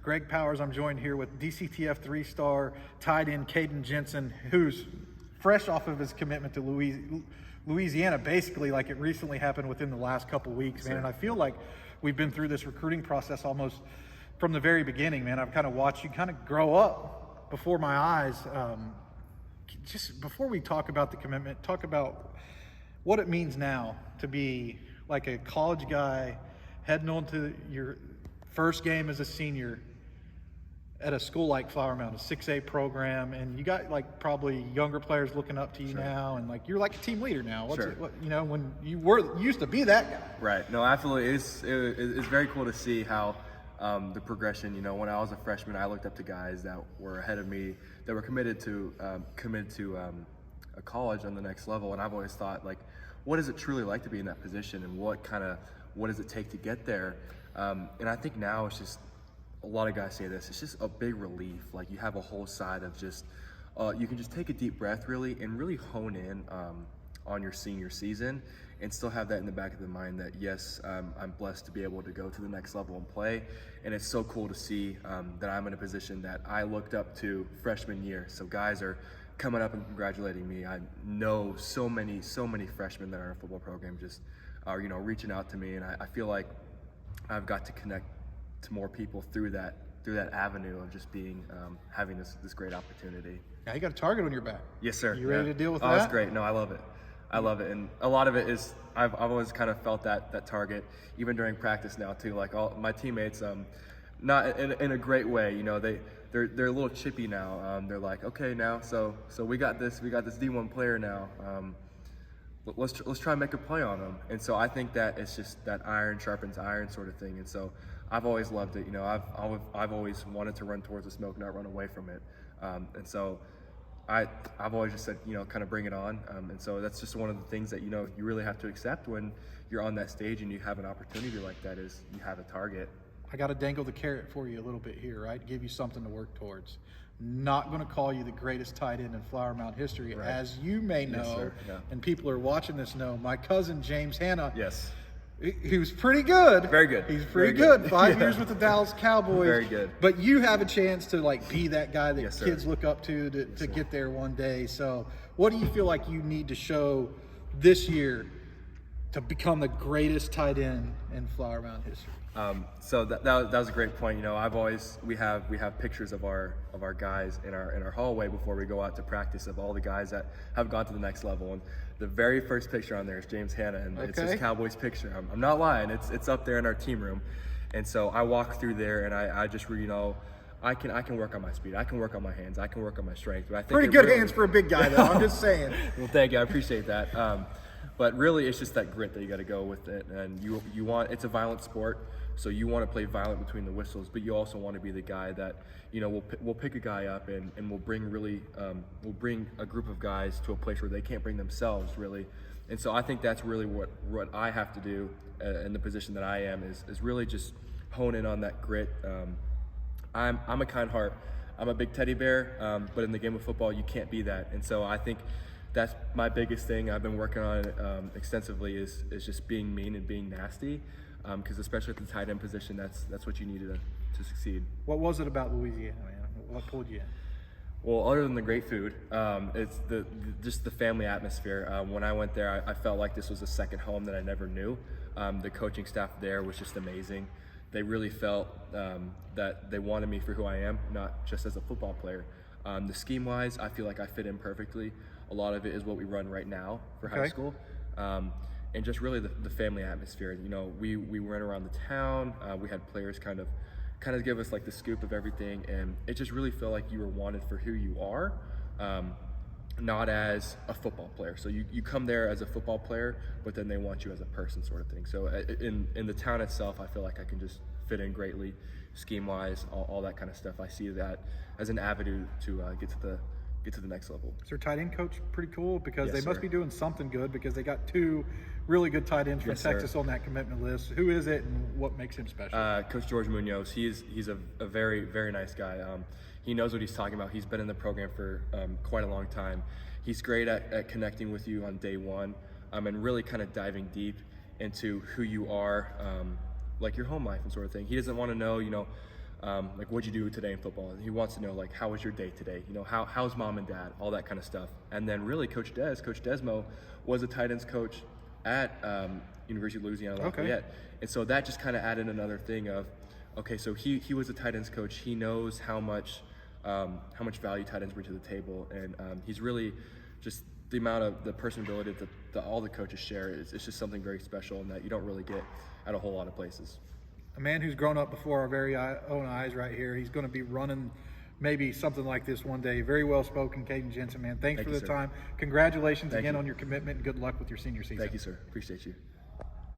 Greg Powers. I'm joined here with DCTF 3-star tight end Caden Jensen, who's fresh off of his commitment to Louisiana, basically like it recently happened within the last couple weeks, man. And I feel like we've been through this recruiting process almost from the very beginning, man. I've kind of watched you kind of grow up before my eyes. Just before we talk about the commitment, talk about what it means now to be like a college guy heading on to your first game as a senior at a school like Flower Mound, a 6A program, and you got like probably younger players looking up to you now, and like you're like a team leader now. What's it, you know, when you used to be that guy. Right. No, absolutely. It's very cool to see how the progression. You know, when I was a freshman, I looked up to guys that were ahead of me that were committed to a college on the next level, and I've always thought, like, what does it truly like to be in that position, and what does it take to get there? And I think now it's just, a lot of guys say this, it's just a big relief. Like, you have a whole side of just, you can just take a deep breath really and really hone in on your senior season and still have that in the back of the mind that, yes, I'm blessed to be able to go to the next level and play. And it's so cool to see that I'm in a position that I looked up to freshman year. So guys are coming up and congratulating me. I know so many freshmen that are in a football program just are, you know, reaching out to me, and I feel like I've got to connect to more people through that avenue of just being having this great opportunity. Now you got a target on your back. Yes, sir. You ready to deal with that? Oh, that's great. No, I love it. And a lot of it is I've always kind of felt that target, even during practice now too. Like, all my teammates, not in a great way, you know, they're a little chippy now. They're like, okay, now so we got this D1 player now. Let's try and make a play on them. And so I think that it's just that iron sharpens iron sort of thing. And so I've always loved it. You know, I've always wanted to run towards the smoke, not run away from it. And so I've always just said, you know, kind of bring it on. And so that's just one of the things that, you know, you really have to accept when you're on that stage and you have an opportunity like that, is you have a target. I got to dangle the carrot for you a little bit here, right? Give you something to work towards. Not going to call you the greatest tight end in Flower Mound history, right. As you may know, yes, yeah. And people are watching this know, my cousin James Hanna, yes, he was pretty good. Very good. He's pretty good. 5 years with the Dallas Cowboys. Very good. But you have a chance to like be that guy that yes, kids look up to get there one day. So what do you feel like you need to show this year to become the greatest tight end in Flower Mound history? So that was a great point. You know, we have pictures of our guys in our hallway before we go out to practice, of all the guys that have gone to the next level. And the very first picture on there is James Hanna, and It's his Cowboys picture. I'm not lying. It's up there in our team room. And so I walk through there, and I just, you know, I can work on my speed. I can work on my hands. I can work on my strength. But I think pretty good hands for a big guy, though. I'm just saying. Well, thank you. I appreciate that. But really, it's just that grit that you got to go with it. And you want, it's a violent sport, so you want to play violent between the whistles, but you also want to be the guy that, you know, we'll pick a guy up and we'll bring a group of guys to a place where they can't bring themselves, really. And so I think that's really what I have to do in the position that I am, is really just hone in on that grit. I'm a kind heart. I'm a big teddy bear, but in the game of football, you can't be that. And so I think that's my biggest thing I've been working on extensively, is just being mean and being nasty, because especially at the tight end position, that's what you need to succeed. What was it about Louisiana, man? What pulled you in? Well, other than the great food, it's just the family atmosphere. When I went there, I felt like this was a second home that I never knew. The coaching staff there was just amazing. They really felt that they wanted me for who I am, not just as a football player. The scheme-wise, I feel like I fit in perfectly. A lot of it is what we run right now for high school. And just really the family atmosphere. You know, we ran around the town. We had players kind of give us like the scoop of everything, and it just really felt like you were wanted for who you are, not as a football player. So you come there as a football player, but then they want you as a person, sort of thing. So in the town itself, I feel like I can just fit in greatly, scheme-wise, all that kind of stuff. I see that as an avenue to get to the next level. Is their tight end coach pretty cool? Because yes, they must be doing something good, because they got two really good tight ends from yes, Texas sir. on that commitment list. Who is it, and what makes him special? Coach George Munoz. He's a very, very nice guy. He knows what he's talking about. He's been in the program for quite a long time. He's great at connecting with you on day one, and really kind of diving deep into who you are, like your home life and sort of thing. He doesn't want to know, like, what'd you do today in football? And he wants to know, like, how was your day today? You know, how's mom and dad? All that kind of stuff. And then really Coach Desmo was a tight ends coach at University of Louisiana Lafayette. And so that just kind of added another thing of, okay, so he was a tight ends coach. He knows how much value tight ends bring to the table. And he's really just the amount of the personability that all the coaches share it's just something very special and that you don't really get at a whole lot of places. A man who's grown up before our very own eyes right here. He's going to be running maybe something like this one day. Very well spoken, Caden Jensen, man. Thanks for the time. Congratulations again on your commitment, and good luck with your senior season. Thank you, sir. Appreciate you.